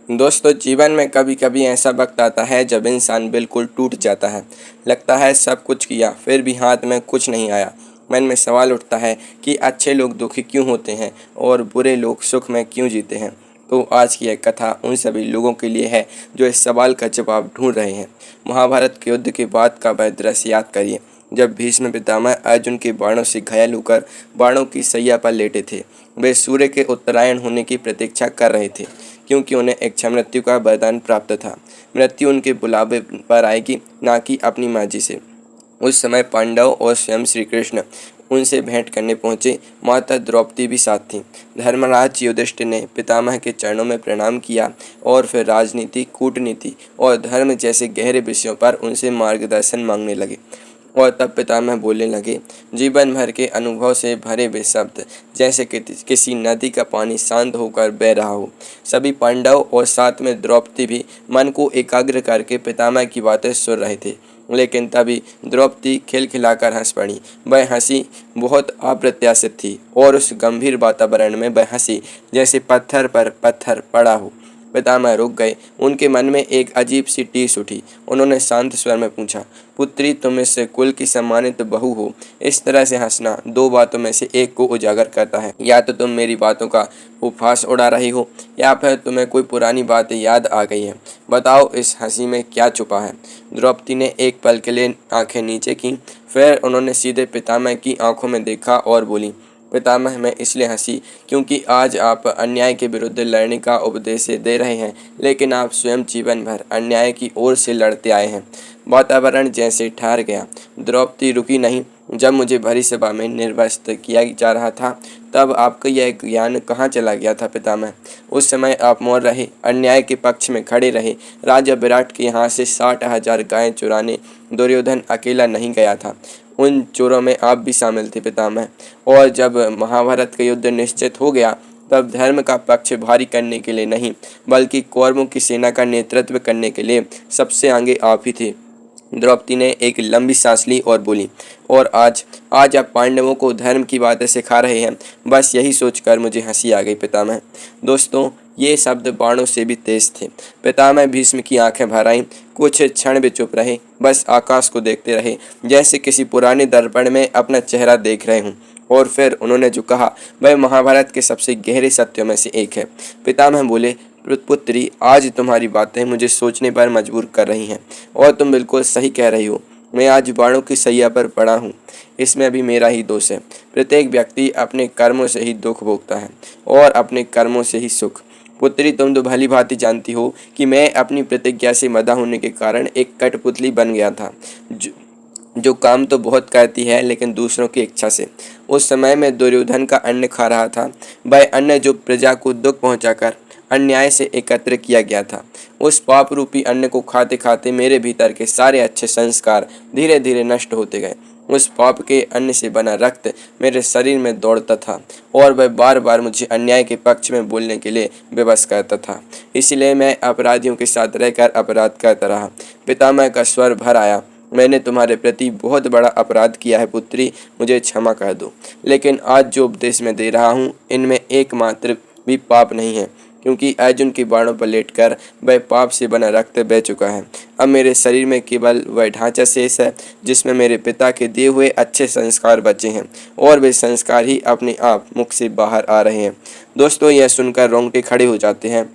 दोस्तों, जीवन में कभी कभी ऐसा वक्त आता है जब इंसान बिल्कुल टूट जाता है। लगता है सब कुछ किया फिर भी हाथ में कुछ नहीं आया। मन में सवाल उठता है कि अच्छे लोग दुखी क्यों होते हैं और बुरे लोग सुख में क्यों जीते हैं। तो आज की यह कथा उन सभी लोगों के लिए है जो इस सवाल का जवाब ढूंढ रहे हैं। महाभारत के युद्ध के बाद का वह दृश्य याद करिए, जब भीष्म पितामह अर्जुन के बाणों से घायल होकर बाणों की सैया पर लेटे थे। वे सूर्य के उत्तरायण होने की प्रतीक्षा कर रहे थे, क्योंकि उन्हें इच्छा मृत्यु का वरदान प्राप्त था। मृत्यु उनके बुलावे पर आएगी, ना कि अपनी मर्जी से। उस समय पांडव और स्वयं श्री कृष्ण उनसे भेंट करने पहुंचे। माता द्रौपदी भी साथ थी। धर्मराज युधिष्ठिर ने पितामह के चरणों में प्रणाम किया और फिर राजनीति, कूटनीति और धर्म जैसे गहरे विषयों पर उनसे मार्गदर्शन मांगने लगे। और तब पितामह बोलने लगे, जीवन भर के अनुभव से भरे हुए शब्द, जैसे कि किसी नदी का पानी शांत होकर बह रहा हो। सभी पांडव और साथ में द्रौपदी भी मन को एकाग्र करके पितामह की बातें सुन रहे थे। लेकिन तभी द्रौपदी खिलखिलाकर हंस पड़ी। वह हंसी बहुत अप्रत्याशित थी और उस गंभीर वातावरण में वह हंसी जैसे पत्थर पर पत्थर पड़ा हो। पितामह रुक गए। उनके मन में एक अजीब सी टीस उठी। उन्होंने शांत स्वर में पूछा, पुत्री, तुम इस कुल की सम्मानित बहू हो। इस तरह से हंसना दो बातों में से एक को उजागर करता है। या तो तुम मेरी बातों का उपहास उड़ा रही हो, या फिर तुम्हें कोई पुरानी बात याद आ गई है। बताओ, इस हंसी में क्या छुपा है। द्रौपदी ने एक पल के लिए आंखें नीचे की, फिर उन्होंने सीधे पितामह की आंखों में देखा और बोली, पितामह, मैं इसलिए हंसी क्योंकि आज आप अन्याय के विरुद्ध लड़ने का उपदेश दे रहे हैं, लेकिन आप स्वयं जीवन भर अन्याय की ओर से लड़ते आए हैं। वातावरण जैसे ठहर गया। द्रौपदी रुकी नहीं। जब मुझे भरी सभा में निर्वस्त्र किया जा रहा था, तब आपका यह ज्ञान कहाँ चला गया था पितामह। उस समय आप मौन रहे, अन्याय के पक्ष में खड़े रहे। राजा विराट के यहाँ से 60,000 गायें चुराने दुर्योधन अकेला नहीं गया था। उन चोरों में आप भी शामिल थे पितामह। और जब महाभारत का युद्ध निश्चित हो गया, तब धर्म का पक्ष भारी करने के लिए नहीं, बल्कि कौरवों की सेना का नेतृत्व करने के लिए सबसे आगे आप ही थे। द्रौपदी ने एक लंबी सांस ली और बोली, और आज आज आप पांडवों को धर्म की बातें सिखा रहे हैं। बस यही सोचकर मुझे हंसी आ गई पितामह। दोस्तों, ये शब्द बाणों से भी तेज थे। पितामह भीष्म की आंखें भर आईं। कुछ क्षण भी चुप रहे, बस आकाश को देखते रहे, जैसे किसी पुराने दर्पण में अपना चेहरा देख रहे हों। और फिर उन्होंने जो कहा वह महाभारत के सबसे गहरे सत्यों में से एक है। पितामह बोले, पुत्री, आज तुम्हारी बातें मुझे सोचने पर मजबूर कर रही हैं, और तुम बिल्कुल सही कह रही हो। मैं आज बाणों की सैया पर पड़ा हूँ। इसमें भी मेरा ही दोष है। प्रत्येक व्यक्ति अपने कर्मों से ही दुख भोगता है और अपने कर्मों से ही सुख। पुत्री, तुम तो भली भांति जानती हो कि मैं अपनी प्रतिज्ञा से मदा होने के कारण एक कठपुतली बन गया था, जो काम तो बहुत करती है, लेकिन दूसरों की इच्छा से। उस समय मैं दुर्योधन का अन्न खा रहा था, वह अन्न जो प्रजा को दुख पहुंचाकर अन्याय से एकत्र किया गया था। उस पाप रूपी अन्न को खाते खाते मेरे भीतर के सारे अच्छे संस्कार धीरे धीरे नष्ट होते गए। उस पाप के अन्न से बना रक्त मेरे शरीर में दौड़ता था, और वह बार बार मुझे अन्याय के पक्ष में बोलने के लिए विवश करता था। इसलिए मैं अपराधियों के साथ रहकर अपराध करता रहा। पितामह का स्वर भर आया, मैंने तुम्हारे प्रति बहुत बड़ा अपराध किया है पुत्री, मुझे क्षमा कर दो। लेकिन आज जो उपदेश मैं दे रहा हूँ, इनमें एकमात्र भी पाप नहीं है, क्योंकि अर्जुन के बाणों पर लेटकर वह पाप से बना रक्त बह चुका है। अब मेरे शरीर में केवल वह ढांचा शेष है जिसमें मेरे पिता के दिए हुए अच्छे संस्कार बचे हैं, और वे संस्कार ही अपने आप मुख से बाहर आ रहे हैं। दोस्तों, यह सुनकर रोंगटे खड़े हो जाते हैं।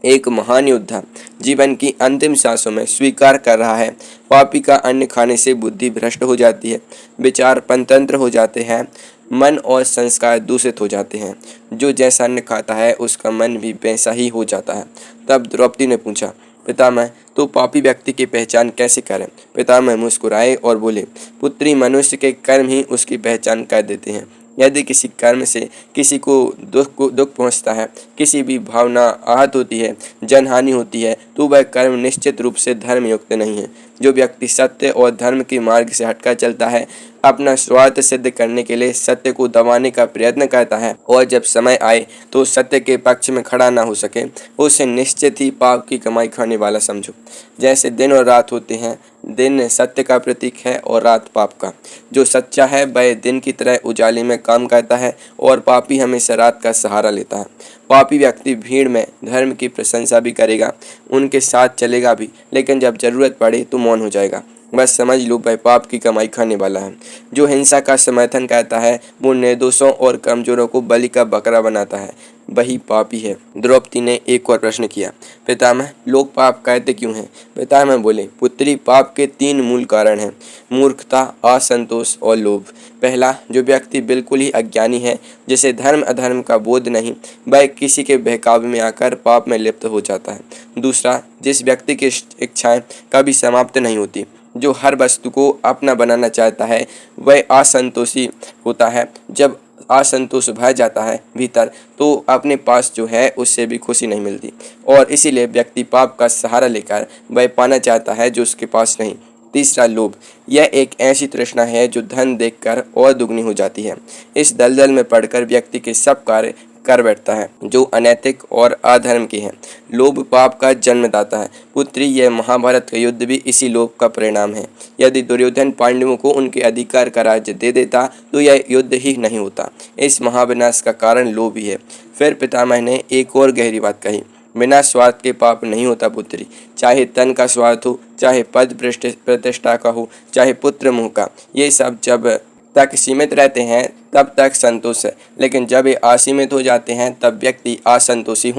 एक महान योद्धा जीवन की अंतिम सांसों में स्वीकार कर रहा है, पापी का अन्न खाने से बुद्धि भ्रष्ट हो जाती है, विचार पंतंत्र हो जाते हैं, मन और संस्कार दूषित हो जाते हैं। जो जैसा अन्न खाता है उसका मन भी वैसा ही हो जाता है। तब द्रौपदी ने पूछा, पितामह, तो पापी व्यक्ति की पहचान कैसे करें। पितामह मुस्कुराए और बोले, पुत्री, मनुष्य के कर्म ही उसकी पहचान कर देते हैं। यदि किसी कर्म से किसी को दुख पहुंचता है, किसी भी भावना आहत होती है, जनहानि होती है, तो वह कर्म निश्चित रूप से धर्मयुक्त नहीं है। जो व्यक्ति सत्य और धर्म के मार्ग से हटकर चलता है, अपना स्वार्थ सिद्ध करने के लिए सत्य को दबाने का प्रयत्न करता है और जब समय आए तो सत्य के पक्ष में खड़ा ना हो सके, उसे निश्चित ही पाप की कमाई खाने वाला समझो। जैसे दिन और रात होते हैं, दिन सत्य का प्रतीक है और रात पाप का। जो सच्चा है वह दिन की तरह उजाले में काम करता है और पापी हमेशा रात का सहारा लेता है। पापी व्यक्ति भीड़ में धर्म की प्रशंसा भी करेगा, उनके साथ चलेगा भी, लेकिन जब जरूरत पड़े तो मौन हो जाएगा। बस समझ लो वह पाप की कमाई खाने वाला है। जो हिंसा का समर्थन करता है वो निर्दोषों और कमजोरों को बलि का बकरा बनाता है, वही पापी है। द्रौपदी ने एक और प्रश्न किया, पितामह लोग पाप करते क्यों हैं? पितामह बोले, पुत्री पाप के 3 मूल कारण हैं, मूर्खता, असंतोष और लोभ। पहला, जो व्यक्ति बिल्कुल ही अज्ञानी है, जिसे धर्म अधर्म का बोध नहीं, वह किसी के बहकावे में आकर पाप में लिप्त हो जाता है। दूसरा, जिस व्यक्ति की इच्छाएं कभी समाप्त नहीं होती, जो हर वस्तु को अपना बनाना चाहता है, वह असंतोषी होता है। जब असंतोष भर जाता है भीतर, तो अपने पास जो है उससे भी खुशी नहीं मिलती और इसीलिए व्यक्ति पाप का सहारा लेकर वह पाना चाहता है जो उसके पास नहीं। तीसरा, लोभ। यह एक ऐसी तृष्णा है जो धन देखकर और दुगनी हो जाती है। इस दलदल में पड़कर व्यक्ति के सब कार्य कर बैठता है जो अनैतिक और अधर्म की है। लोभ पाप का जन्मदाता है। पुत्री, यह महाभारत का युद्ध भी इसी लोभ का परिणाम है। यदि दुर्योधन पांडवों को उनके अधिकार का राज्य दे देता तो यह युद्ध ही नहीं होता। इस महाविनाश का कारण लोभ ही है। फिर पितामह ने एक और गहरी बात कही, बिना स्वार्थ के पाप नहीं होता पुत्री। चाहे तन का स्वार्थ हो, चाहे पद प्रतिष्ठा का हो, चाहे पुत्र मोह का, ये सब जब तक सीमित रहते हैं तब तक संतोष है, लेकिन जब ये असीमित हो जाते हैं तब व्यक्ति असंतोषी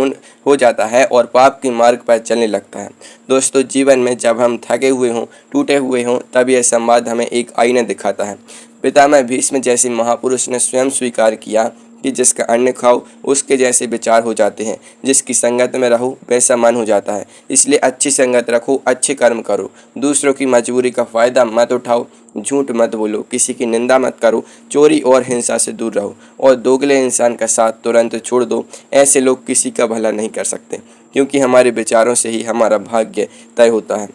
हो जाता है और पाप के मार्ग पर चलने लगता है। दोस्तों, जीवन में जब हम थके हुए हों, टूटे हुए हों, तब यह संवाद हमें एक आईना दिखाता है। पितामह भीष्म जैसे महापुरुष ने स्वयं स्वीकार किया कि जिसका अन्न खाओ उसके जैसे विचार हो जाते हैं, जिसकी संगत में रहो वैसा मन हो जाता है। इसलिए अच्छी संगत रखो, अच्छे कर्म करो, दूसरों की मजबूरी का फायदा मत उठाओ, झूठ मत बोलो, किसी की निंदा मत करो, चोरी और हिंसा से दूर रहो और दोगले इंसान का साथ तुरंत छोड़ दो। ऐसे लोग किसी का भला नहीं कर सकते, क्योंकि हमारे विचारों से ही हमारा भाग्य तय होता है।